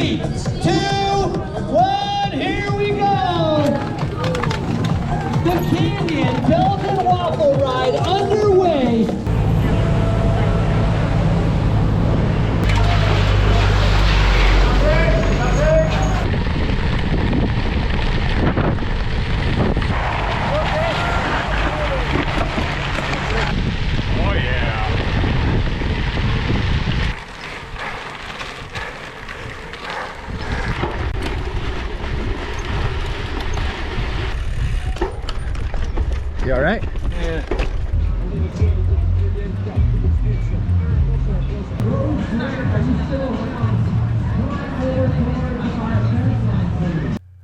3, 2, 1, here we go! The Canyon Belgian Waffle Ride underway! You all right? Yeah.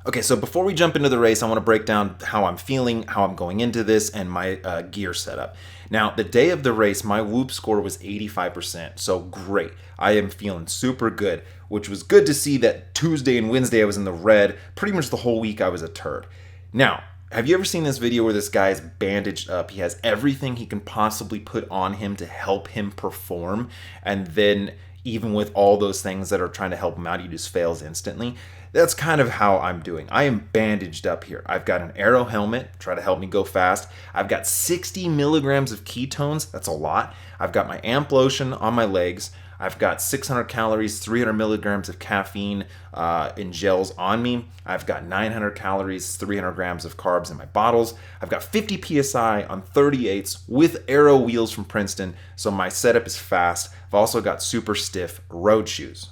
Okay, so before we jump into the race, I want to break down how I'm feeling, how I'm going into this, and my gear setup. Now, the day of the race, my Whoop score was 85%, so great. I am feeling super good, which was good to see that Tuesday and Wednesday I was in the red. Pretty much the whole week I was a turd. Now, have you ever seen this video where this guy is bandaged up? He has everything he can possibly put on him to help him perform, and then even with all those things that are trying to help him out, he just fails instantly. That's kind of how I'm doing. I am bandaged up here. I've got an Aero helmet, try to help me go fast. I've got 60 milligrams of ketones, that's a lot. I've got my amp lotion on my legs. I've got 600 calories, 300 milligrams of caffeine in gels on me. I've got 900 calories, 300 grams of carbs in my bottles. I've got 50 PSI on 38s with Aero wheels from Princeton, so my setup is fast. I've also got super stiff road shoes.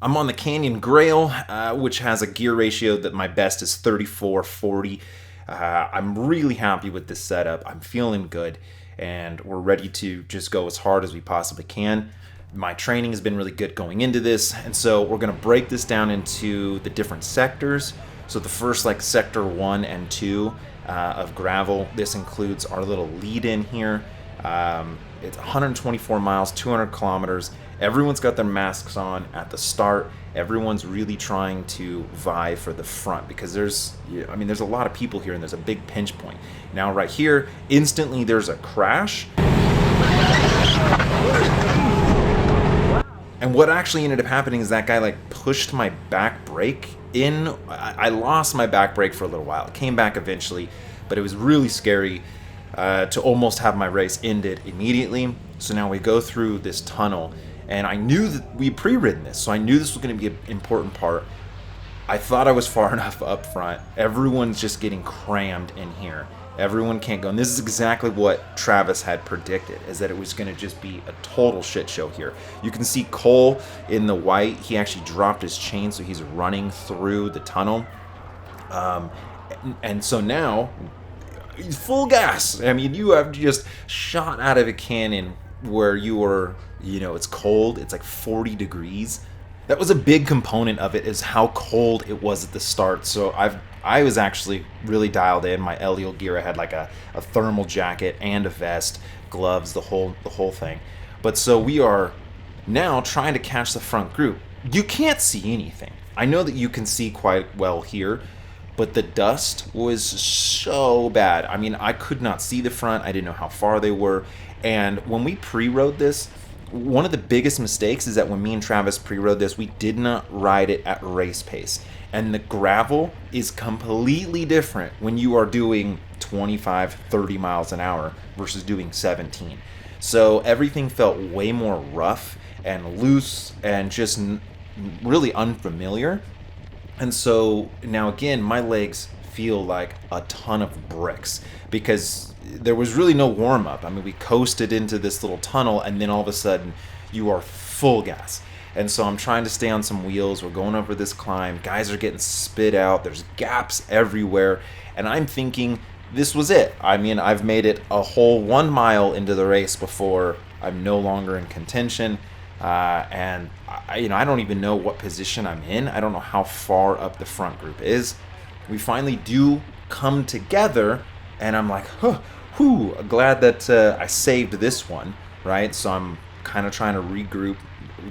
I'm on the Canyon Grail, which has a gear ratio that my best is 34-40. I'm really happy with this setup. I'm feeling good, and we're ready to just go as hard as we possibly can. My training has been really good going into this, and so we're going to break this down into the different sectors. So the first, like sector 1 and 2 of gravel, this includes our little lead in here. It's 124 miles, 200 kilometers. Everyone's got their masks on at the start. Everyone's really trying to vie for the front because there's a lot of people here and there's a big pinch point. Now right here, instantly there's a crash. And what actually ended up happening is that guy like pushed my back brake in. I lost my back brake for a little while. It came back eventually, but it was really scary to almost have my race ended immediately. So now we go through this tunnel, and I knew that we pre-ridden this, so I knew this was going to be an important part. I thought I was far enough up front. Everyone's just getting crammed in here. Everyone can't go. And this is exactly what Travis had predicted, is that it was going to just be a total shit show here. You can see Cole in the white. He actually dropped his chain, so he's running through the tunnel. And so now, full gas. I mean, you have just shot out of a cannon where you are, it's cold. It's like 40 degrees. That was a big component of it, is how cold it was at the start. So I was actually really dialed in. My LEO gear, I had like a thermal jacket and a vest, gloves, the whole thing. But so we are now trying to catch the front group. You can't see anything. I know that you can see quite well here, but the dust was so bad. I mean, I could not see the front. I didn't know how far they were. And when we pre-rode this, one of the biggest mistakes is that when me and Travis pre-rode this, we did not ride it at race pace. And the gravel is completely different when you are doing 25, 30 miles an hour versus doing 17. So everything felt way more rough and loose and just really unfamiliar. And so now again, my legs feel like a ton of bricks because there was really no warm up. I mean, we coasted into this little tunnel and then all of a sudden you are full gas. And so I'm trying to stay on some wheels. We're going over this climb. Guys are getting spit out. There's gaps everywhere. And I'm thinking this was it. I mean, I've made it a whole 1 mile into the race before I'm no longer in contention. And I don't even know what position I'm in. I don't know how far up the front group is. We finally do come together, and I'm like, glad that I saved this one, right? So I'm kind of trying to regroup,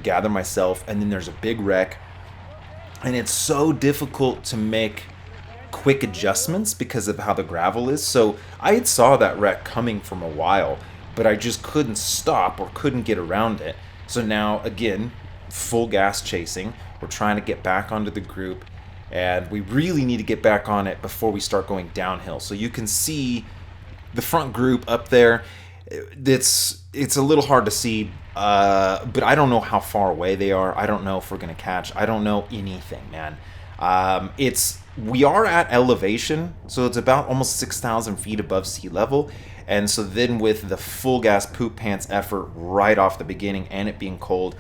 gather myself, and then there's a big wreck. And it's so difficult to make quick adjustments because of how the gravel is. So I had saw that wreck coming from a while, but I just couldn't stop or couldn't get around it. So now, again, full gas chasing. We're trying to get back onto the group, and we really need to get back on it before we start going downhill. So you can see the front group up there. It's a little hard to see, but I don't know how far away they are. I don't know if we're gonna catch. I don't know anything, man. We are at elevation, so it's about almost 6,000 feet above sea level. And so then with the full gas poop pants effort right off the beginning and it being cold,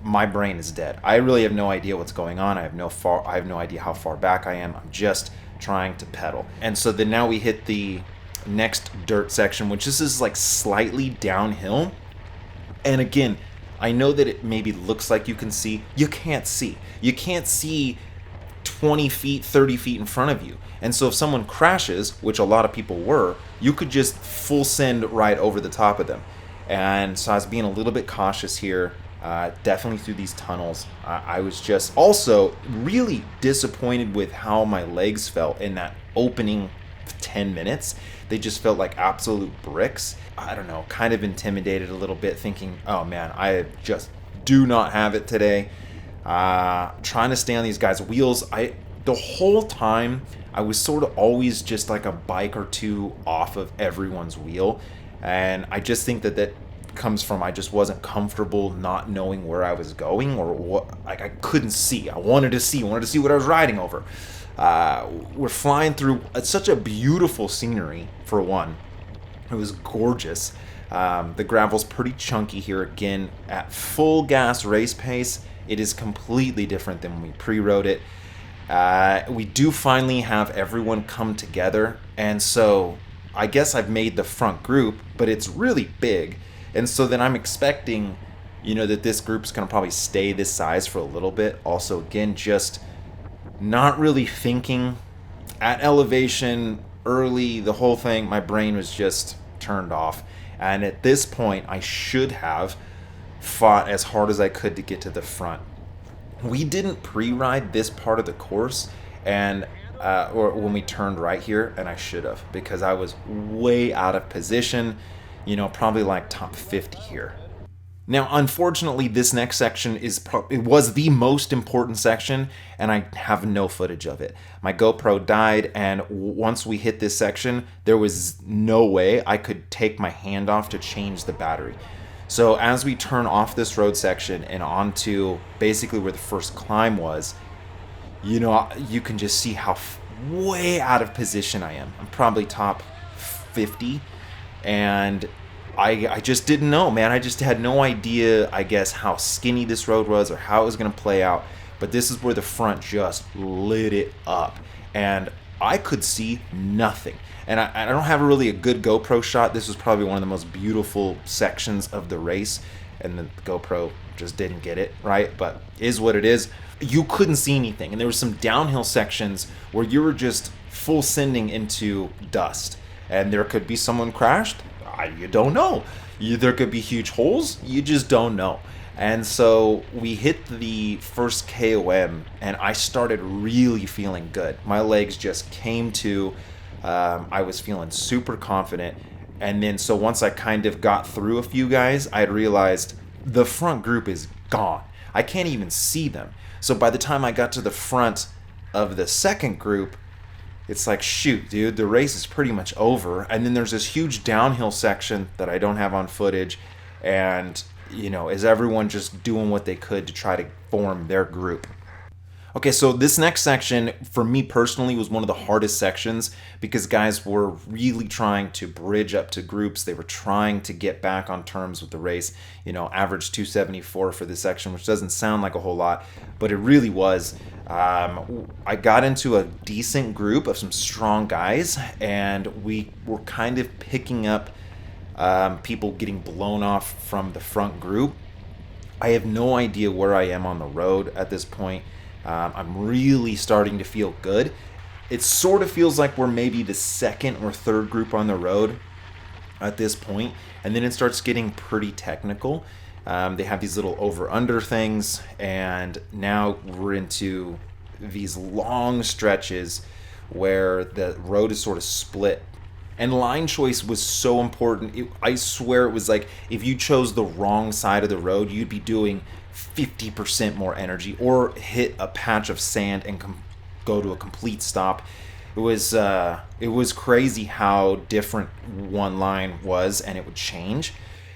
my brain is dead. I really have no idea what's going on. I have no idea how far back I am. I'm just trying to pedal. And so then now we hit the next dirt section, which this is like slightly downhill. And again, I know that it maybe looks like you can see. You can't see. You can't see 20 feet, 30 feet in front of you. And so if someone crashes, which a lot of people were, you could just full send right over the top of them. And so I was being a little bit cautious here, definitely through these tunnels. I was just also really disappointed with how my legs felt in that opening 10 minutes. They just felt like absolute bricks. I don't know, kind of intimidated a little bit, thinking, oh man, I just do not have it today. Trying to stay on these guys' wheels. The whole time I was sort of always just like a bike or two off of everyone's wheel, and I just think that comes from I just wasn't comfortable not knowing where I was going, or what. Like I couldn't see. I wanted to see what I was riding over. We're flying through such a beautiful scenery. For one, it was gorgeous. The gravel's pretty chunky here. Again, at full gas race pace, it is completely different than when we pre-rode it. We do finally have everyone come together, and so I guess I've made the front group, but it's really big, and so then I'm expecting, that this group's gonna probably stay this size for a little bit. Also, again, just not really thinking at elevation early, the whole thing, my brain was just turned off, and at this point I should have fought as hard as I could to get to the front. We didn't pre-ride this part of the course, and or when we turned right here, and I should have, because I was way out of position, probably like top 50 here. Now, unfortunately, this next section it was the most important section, and I have no footage of it. My GoPro died, and once we hit this section, there was no way I could take my hand off to change the battery. So as we turn off this road section and onto basically where the first climb was, you can just see how way out of position I am. I'm probably top 50, and I just didn't know, man. I just had no idea, I guess, how skinny this road was or how it was going to play out. But this is where the front just lit it up, and I could see nothing. And I don't have really a good GoPro shot. This was probably one of the most beautiful sections of the race, and the GoPro just didn't get it right, but is what it is. You couldn't see anything, and there were some downhill sections where you were just full sending into dust, and there could be someone crashed. You don't know. There could be huge holes. You just don't know. And so we hit the first KOM, and I started really feeling good. My legs just came to. I was feeling super confident. And then so once I kind of got through a few guys, I realized the front group is gone. I can't even see them. So by the time I got to the front of the second group, it's like, shoot, dude, the race is pretty much over. And then there's this huge downhill section that I don't have on footage. And, is everyone just doing what they could to try to form their group? Okay, so this next section, for me personally, was one of the hardest sections because guys were really trying to bridge up to groups. They were trying to get back on terms with the race. Average 274 for this section, which doesn't sound like a whole lot, but it really was. I got into a decent group of some strong guys, and we were kind of picking up people getting blown off from the front group. I have no idea where I am on the road at this point. I'm really starting to feel good. It sort of feels like we're maybe the second or third group on the road at this point, and then it starts getting pretty technical. They have these little over-under things, and now we're into these long stretches where the road is sort of split. And line choice was so important. I swear it was like if you chose the wrong side of the road, you'd be doing 50% more energy, or hit a patch of sand and go to a complete stop. It was crazy how different one line was, and it would change.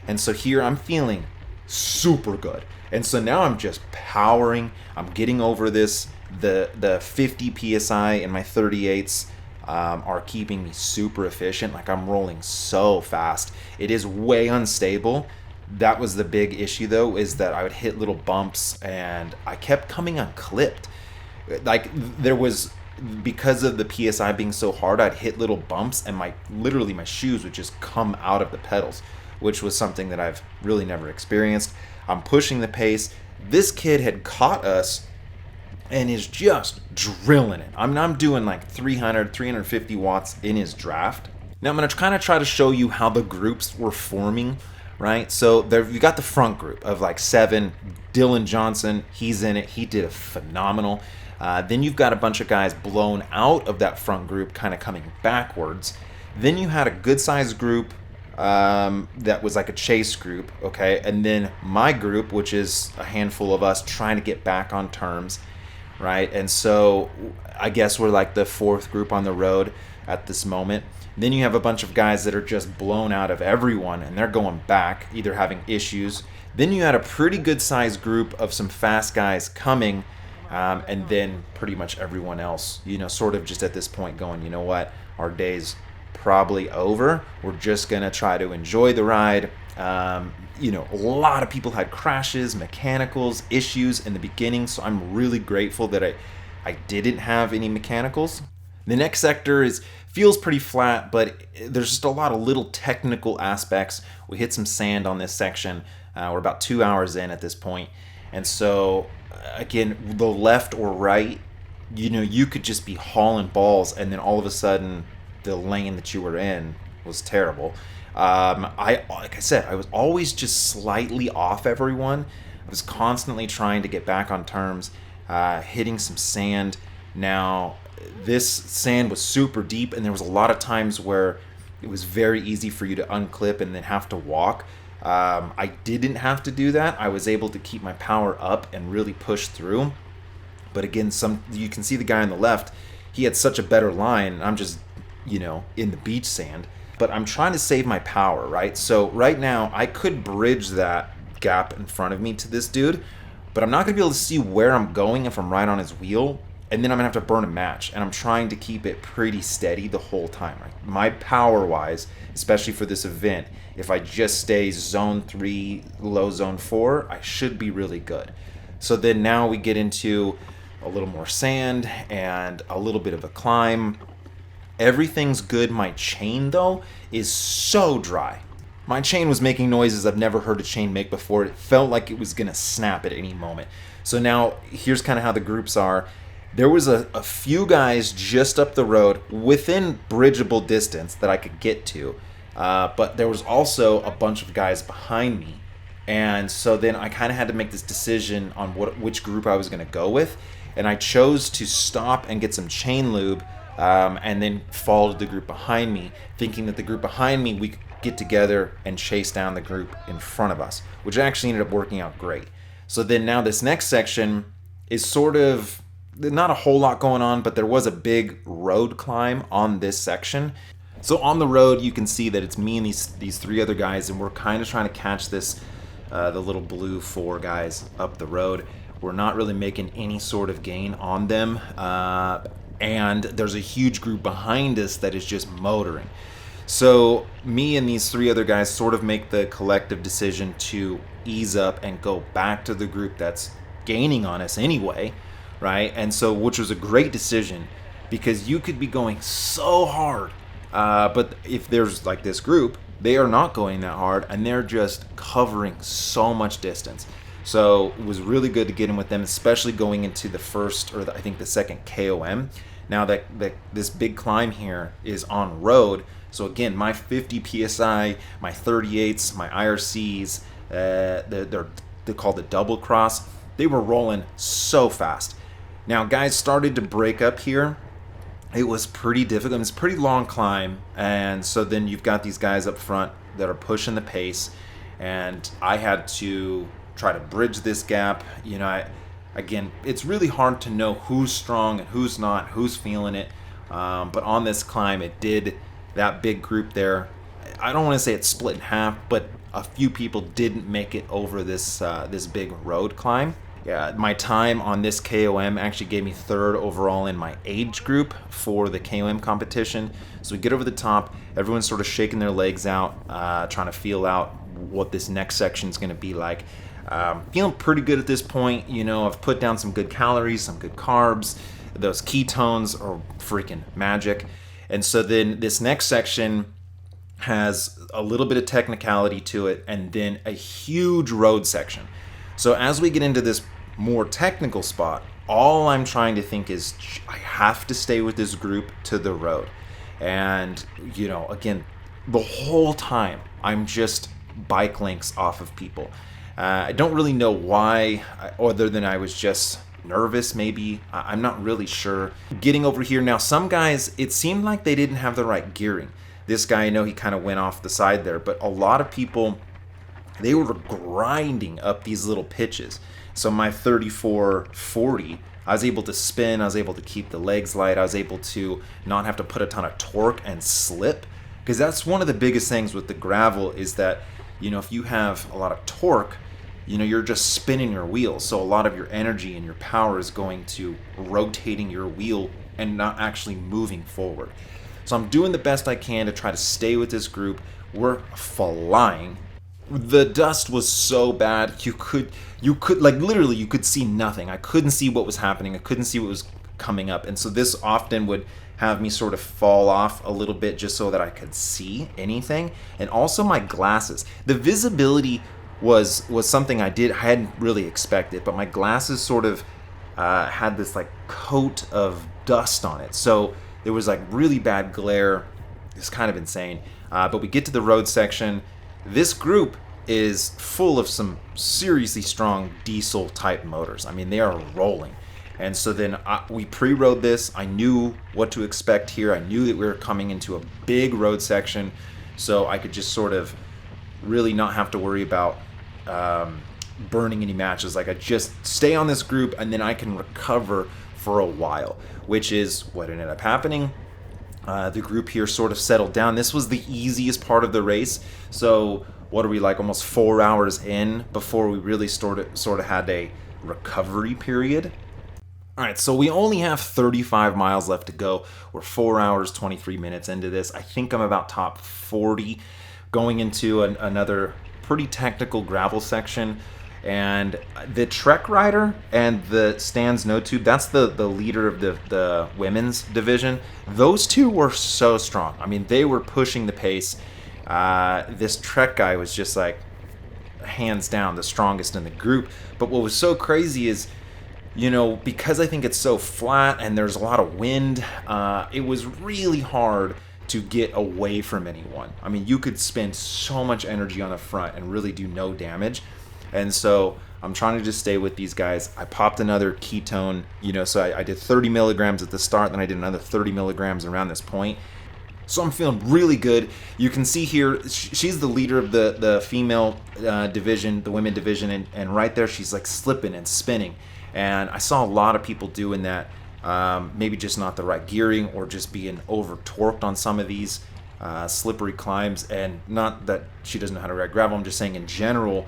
And so here I'm feeling super good. And so now I'm just powering. I'm getting over this. The 50 psi in my 38s are keeping me super efficient. Like, I'm rolling so fast. It is way unstable. That was the big issue, though, is that I would hit little bumps and I kept coming unclipped. Like, there was, because of the PSI being so hard, I'd hit little bumps and literally my shoes would just come out of the pedals, which was something that I've really never experienced. I'm pushing the pace. This kid had caught us and is just drilling it. I'm doing like 350 watts in his draft. Now I'm going to kind of try to show you how the groups were forming, right? So there, you got the front group of like 7. Dylan Johnson, he's in it. He did a phenomenal. Then you've got a bunch of guys blown out of that front group, kind of coming backwards. Then you had a good-sized group that was like a chase group, okay? And then my group, which is a handful of us trying to get back on terms, right? And so I guess we're like the 4th group on the road at this moment. Then you have a bunch of guys that are just blown out of everyone, and they're going back, either having issues. Then you had a pretty good-sized group of some fast guys coming, and then pretty much everyone else, sort of just at this point going, you know what, our day's probably over. We're just gonna try to enjoy the ride. A lot of people had crashes, mechanicals, issues in the beginning, so I'm really grateful that I didn't have any mechanicals. The next sector feels pretty flat, but there's just a lot of little technical aspects. We hit some sand on this section. We're about 2 hours in at this point, and so again, the left or right, you could just be hauling balls, and then all of a sudden the lane that you were in was terrible. Like I said, I was always just slightly off everyone. I was constantly trying to get back on terms, hitting some sand. Now, this sand was super deep, and there was a lot of times where it was very easy for you to unclip and then have to walk. I didn't have to do that. I was able to keep my power up and really push through. But again, you can see the guy on the left, he had such a better line. I'm just, in the beach sand. But I'm trying to save my power, right? So right now, I could bridge that gap in front of me to this dude, but I'm not going to be able to see where I'm going if I'm right on his wheel. And then I'm going to have to burn a match. And I'm trying to keep it pretty steady the whole time, right? My power-wise, especially for this event, if I just stay zone 3, low zone 4, I should be really good. So then now we get into a little more sand and a little bit of a climb. Everything's good. My chain, though, is so dry. My chain was making noises I've never heard a chain make before. It felt like it was going to snap at any moment. So now here's kind of how the groups are. There was a few guys just up the road within bridgeable distance that I could get to. But there was also a bunch of guys behind me. And so then I kind of had to make this decision on which group I was going to go with. And I chose to stop and get some chain lube and then followed the group behind me, thinking that the group behind me, we could get together and chase down the group in front of us, which actually ended up working out great. So then now this next section is sort of not a whole lot going on, but there was a big road climb on this section. So on the road, you can see that it's me and these 3 other guys, and we're kind of trying to catch the little blue 4 guys up the road. We're not really making any sort of gain on them, and there's a huge group behind us that is just motoring. So me and these 3 other guys sort of make the collective decision to ease up and go back to the group that's gaining on us anyway, right? And so, which was a great decision, because you could be going so hard, but if there's like this group, they are not going that hard, and they're just covering so much distance. So it was really good to get in with them, especially going into the first, or I think the second KOM. Now that this big climb here is on road, so again, my 50 PSI, my 38s, my IRCs, they're called the double cross. They were rolling so fast. Now, guys started to break up here. It was pretty difficult. It's a pretty long climb, and so then you've got these guys up front that are pushing the pace, and I had to try to bridge this gap. Again, it's really hard to know who's strong and who's not, who's feeling it. But on this climb, it did, that big group there, I don't want to say it's split in half, but a few people didn't make it over this big road climb. Yeah, my time on this KOM actually gave me third overall in my age group for the KOM competition. So we get over the top, everyone's sort of shaking their legs out, trying to feel out what this next section is going to be like. Feeling pretty good at this point. I've put down some good calories, some good carbs. Those ketones are freaking magic. And so then this next section has a little bit of technicality to it, and then a huge road section. So as we get into this more technical spot, all I'm trying to think is I have to stay with this group to the road. And, again, the whole time I'm just bike links off of people. I don't really know why, other than I was just nervous maybe. I'm not really sure. Getting over here now, some guys, it seemed like they didn't have the right gearing. This guy, I know he kind of went off the side there, but a lot of people, they were grinding up these little pitches. So my 34-40, I was able to spin, I was able to keep the legs light, I was able to not have to put a ton of torque and slip. Because that's one of the biggest things with the gravel is that, if you have a lot of torque, you're just spinning your wheels. So a lot of your energy and your power is going to rotating your wheel and not actually moving forward. So I'm doing the best I can to try to stay with this group. We're flying. The dust was so bad, you could like literally you could see nothing. I couldn't see what was happening. I couldn't see what was coming up. And so this often would have me sort of fall off a little bit just so that I could see anything. And also my glasses. The visibility was something I hadn't really expected, but my glasses sort of had this like coat of dust on it. So there was like really bad glare. It's kind of insane. But we get to the road section. This group is full of some seriously strong diesel type motors. I mean, they are rolling. And so then we pre-rode this. I knew what to expect here. I knew that we were coming into a big road section, so I could just sort of really not have to worry about burning any matches. Like I just stay on this group and then I can recover for a while, which is what ended up happening. The group here sort of settled down. This was the easiest part of the race. So what are we, like almost 4 hours in before we really sort of had a recovery period? All right, so we only have 35 miles left to go. We're 4 hours, 23 minutes into this. I think I'm about top 40 going into another pretty technical gravel section. And the Trek Rider and the Stan's No Tube, that's the leader of the women's division. Those two were so strong. I mean, they were pushing the pace. This Trek guy was just like, hands down, the strongest in the group. But what was so crazy is, because I think it's so flat and there's a lot of wind, it was really hard to get away from anyone. I mean, you could spend so much energy on the front and really do no damage. And so I'm trying to just stay with these guys. I popped another ketone, so I did 30 milligrams at the start, then I did another 30 milligrams around this point. So I'm feeling really good. You can see here, she's the leader of the female division, the women division, and right there she's like slipping and spinning. And I saw a lot of people doing that, maybe just not the right gearing or just being over-torqued on some of these slippery climbs. And not that she doesn't know how to ride gravel, I'm just saying in general,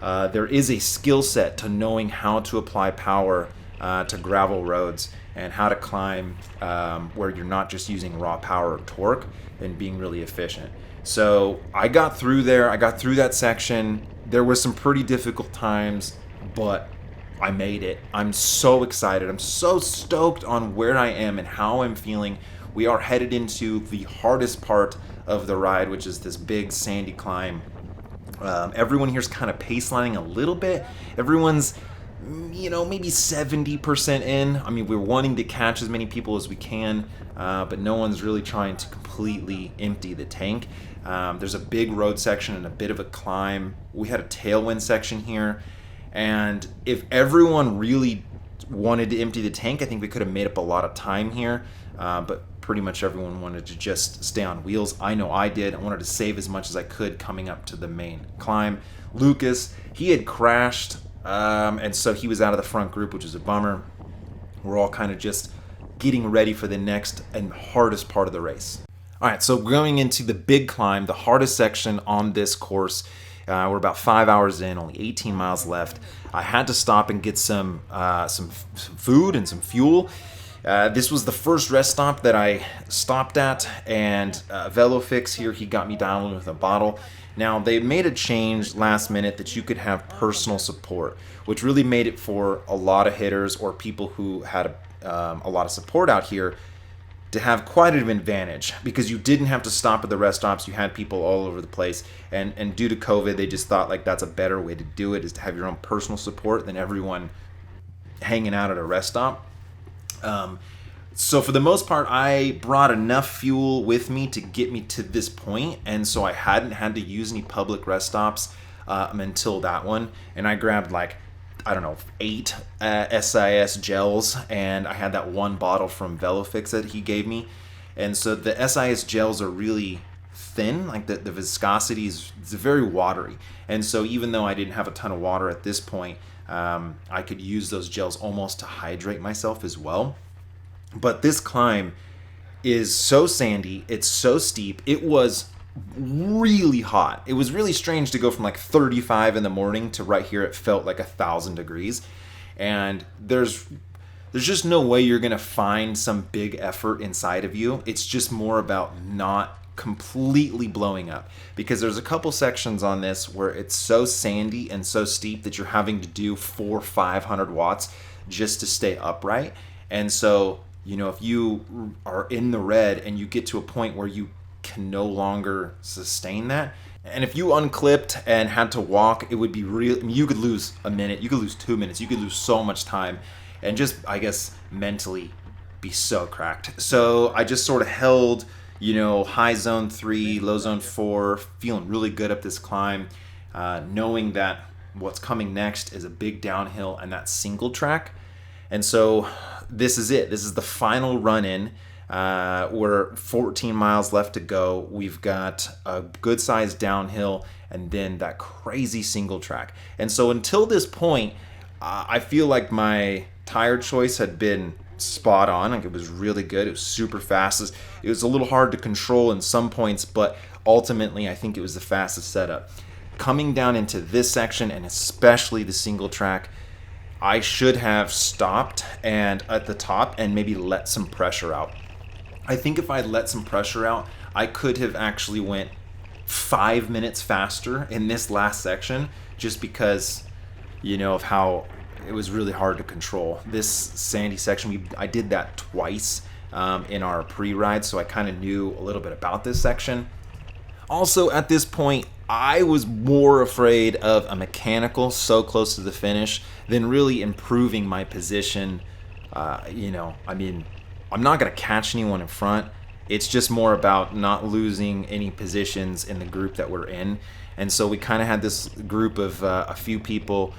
there is a skill set to knowing how to apply power to gravel roads and how to climb where you're not just using raw power or torque and being really efficient. So I got through there. I got through that section. There were some pretty difficult times, but I made it. I'm so excited. I'm so stoked on where I am and how I'm feeling. We are headed into the hardest part of the ride, which is this big sandy climb. Everyone here's kind of pacelining a little bit. Everyone's, maybe 70% in. I mean, we're wanting to catch as many people as we can, but no one's really trying to completely empty the tank. There's a big road section and a bit of a climb. We had a tailwind section here, and if everyone really wanted to empty the tank, I think we could have made up a lot of time here. But pretty much everyone wanted to just stay on wheels. I know I did. I wanted to save as much as I could coming up to the main climb. Lucas, he had crashed, and so he was out of the front group, which is a bummer. We're all kind of just getting ready for the next and hardest part of the race. All right, so going into the big climb, the hardest section on this course. We're about 5 hours in, only 18 miles left. I had to stop and get some food and some fuel. This was the first rest stop that I stopped at, and VeloFix here, he got me down with a bottle. Now, they made a change last minute that you could have personal support, which really made it for a lot of hitters or people who had a lot of support out here to have quite an advantage, because you didn't have to stop at the rest stops. You had people all over the place, and due to COVID, they just thought like that's a better way to do it, is to have your own personal support than everyone hanging out at a rest stop. So for the most part, I brought enough fuel with me to get me to this point, and so I hadn't had to use any public rest stops until that one. And I grabbed like, I don't know, 8 SIS gels, and I had that one bottle from VeloFix that he gave me. And so the SIS gels are really thin, like the viscosity is very watery. And so even though I didn't have a ton of water at this point, I could use those gels almost to hydrate myself as well. But this climb is so sandy, it's so steep. It was really hot. It was really strange to go from like 35 in the morning to right here it felt like 1,000 degrees. And there's just no way you're gonna find some big effort inside of you. It's just more about not completely blowing up, because there's a couple sections on this where it's so sandy and so steep that you're having to do 400-500 watts just to stay upright. And so, you know, if you are in the red and you get to a point where you can no longer sustain that, and if you unclipped and had to walk, it would be real. I mean, you could lose a minute, you could lose 2 minutes, you could lose so much time, and just, I guess, mentally be so cracked. So I just sort of held, you know, high zone 3, low zone 4, feeling really good up this climb, knowing that what's coming next is a big downhill and that single track. And so this is it. This is the final run in. We're 14 miles left to go. We've got a good sized downhill and then that crazy single track. And so until this point, I feel like my tire choice had been spot on. Like, it was really good. It was super fast. It was a little hard to control in some points, but ultimately I think it was the fastest setup. Coming down into this section, and especially the single track, I should have stopped and at the top and maybe let some pressure out. I think if I had let some pressure out, I could have actually went 5 minutes faster in this last section, just because, you know, of how it was really hard to control. This sandy section, I did that twice in our pre-ride, so I kind of knew a little bit about this section. Also, at this point, I was more afraid of a mechanical so close to the finish than really improving my position. You know, I mean, I'm not going to catch anyone in front. It's just more about not losing any positions in the group that we're in. And so we kind of had this group of a few people,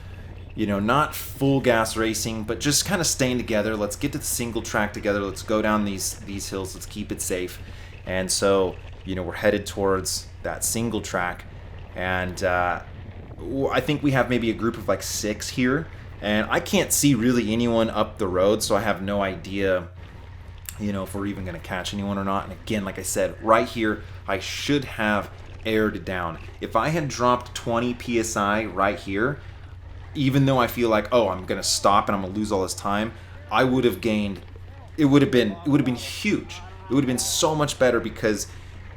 you know, not full gas racing, but just kind of staying together. Let's get to the single track together. Let's go down these hills. Let's keep it safe. And so, you know, we're headed towards that single track. And I think we have maybe a group of like 6 here. And I can't see really anyone up the road, so I have no idea, you know, if we're even going to catch anyone or not. And again, like I said, right here, I should have aired down. If I had dropped 20 PSI right here, even though I feel like, oh, I'm going to stop and I'm going to lose all this time, I would have gained, it would have been huge. It would have been so much better, because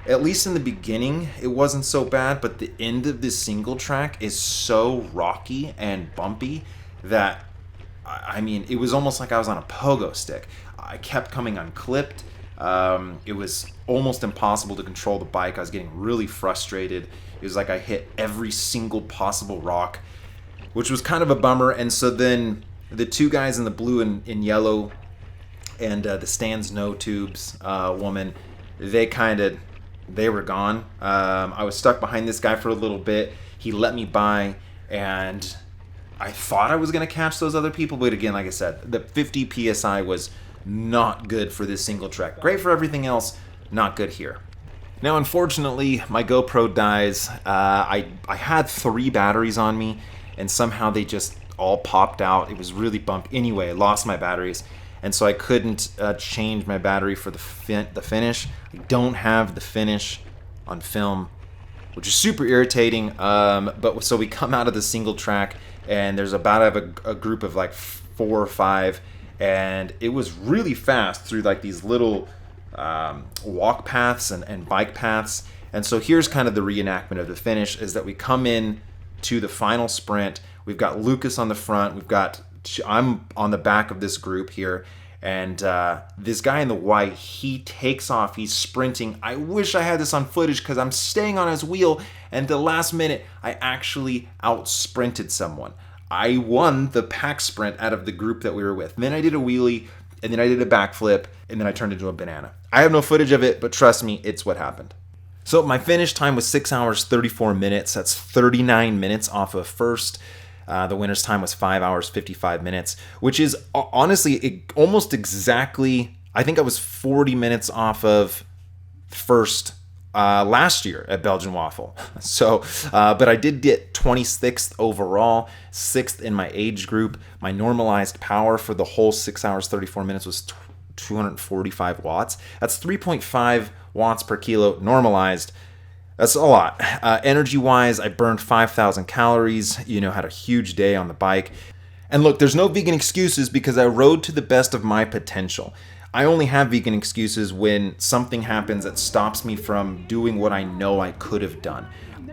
at least in the beginning, it wasn't so bad, but the end of this single track is so rocky and bumpy that, I mean, it was almost like I was on a pogo stick. I kept coming unclipped. It was almost impossible to control the bike. I was getting really frustrated. It was like I hit every single possible rock, which was kind of a bummer. And so then the 2 guys in the blue and in yellow and the Stan's No Tubes woman, they were gone. I was stuck behind this guy for a little bit. He let me by, and I thought I was going to catch those other people. But again, like I said, the 50 PSI was not good for this single track. Great for everything else, not good here. Now, unfortunately, my GoPro dies. I had 3 batteries on me, and somehow they just all popped out. It was really bumpy. Anyway, I lost my batteries, and so I couldn't change my battery for the finish. I don't have the finish on film, which is super irritating. But so we come out of the single track, and there's about a group of like 4 or 5, and it was really fast through like these little walk paths and bike paths. And so here's kind of the reenactment of the finish, is that we come in to the final sprint. We've got Lucas on the front. I'm on the back of this group here, and this guy in the white, he takes off. He's sprinting. I wish I had this on footage because I'm staying on his wheel, and the last minute I actually out sprinted someone. I won the pack sprint out of the group that we were with. And then I did a wheelie, and then I did a backflip, and then I turned into a banana. I have no footage of it, but trust me, it's what happened. So my finish time was 6 hours, 34 minutes. That's 39 minutes off of first. The winner's time was 5 hours, 55 minutes, which is honestly almost exactly, I think I was 40 minutes off of first last year at Belgian Waffle. So, but I did get 26th overall, 6th in my age group. My normalized power for the whole 6 hours, 34 minutes was 245 watts. That's 3.5 watts per kilo normalized. That's a lot. Energy-wise, I burned 5,000 calories, had a huge day on the bike. And look, there's no vegan excuses because I rode to the best of my potential. I only have vegan excuses when something happens that stops me from doing what I know I could have done.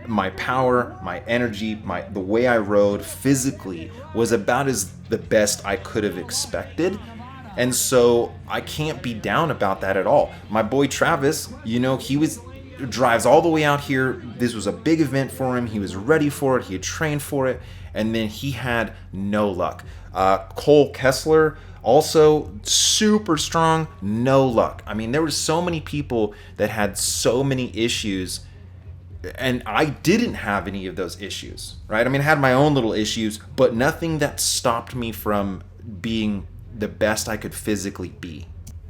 My power, my energy, the way I rode physically was about as the best I could have expected. And so I can't be down about that at all. My boy Travis, he drives all the way out here. This was a big event for him. He was ready for it. He had trained for it. And then he had no luck. Cole Kessler, also super strong, no luck. I mean, there were so many people that had so many issues, and I didn't have any of those issues, right? I mean, I had my own little issues, but nothing that stopped me from being the best I could physically be.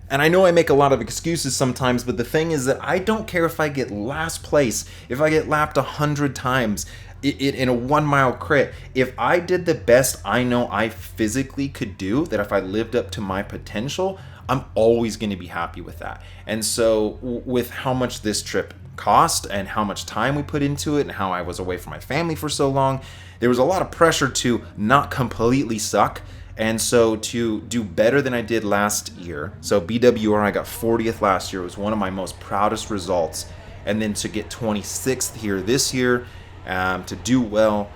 And I know I make a lot of excuses sometimes, but the thing is that I don't care if I get last place, if I get lapped 100 times in a 1 mile crit. If I did the best I know I physically could do, that if I lived up to my potential, I'm always going to be happy with that. And so with how much this trip cost and how much time we put into it and how I was away from my family for so long, there was a lot of pressure to not completely suck. And so to do better than I did last year, so BWR, I got 40th last year, was one of my most proudest results. And then to get 26th here this year, to do well,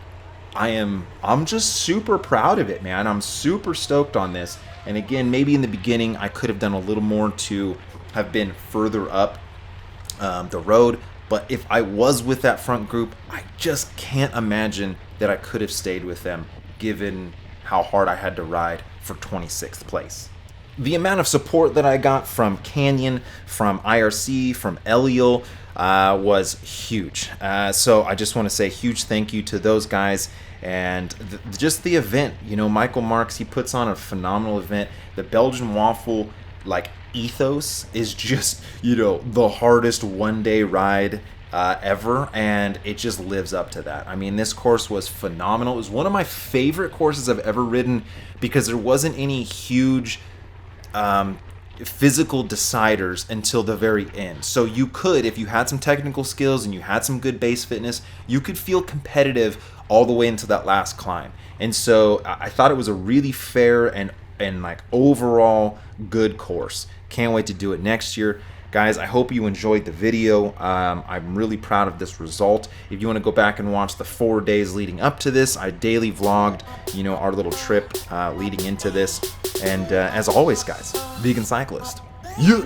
I'm just super proud of it, man. I'm super stoked on this. And again, maybe in the beginning, I could have done a little more to have been further up the road. But if I was with that front group, I just can't imagine that I could have stayed with them, given how hard I had to ride for 26th place. The amount of support that I got from Canyon, from IRC, from Eliel was huge. So I just want to say a huge thank you to those guys and just the event. Michael Marks, he puts on a phenomenal event. The Belgian Waffle ethos is just, the hardest one-day ride ever, and it just lives up to that. I mean, this course was phenomenal. It was one of my favorite courses I've ever ridden because there wasn't any huge physical deciders until the very end. So you could, if you had some technical skills and you had some good base fitness, you could feel competitive all the way into that last climb. And so I thought it was a really fair and overall good course. Can't wait to do it next year. Guys, I hope you enjoyed the video. I'm really proud of this result. If you want to go back and watch the 4 days leading up to this, I daily vlogged, our little trip leading into this. And as always, guys, vegan cyclist. Yeah.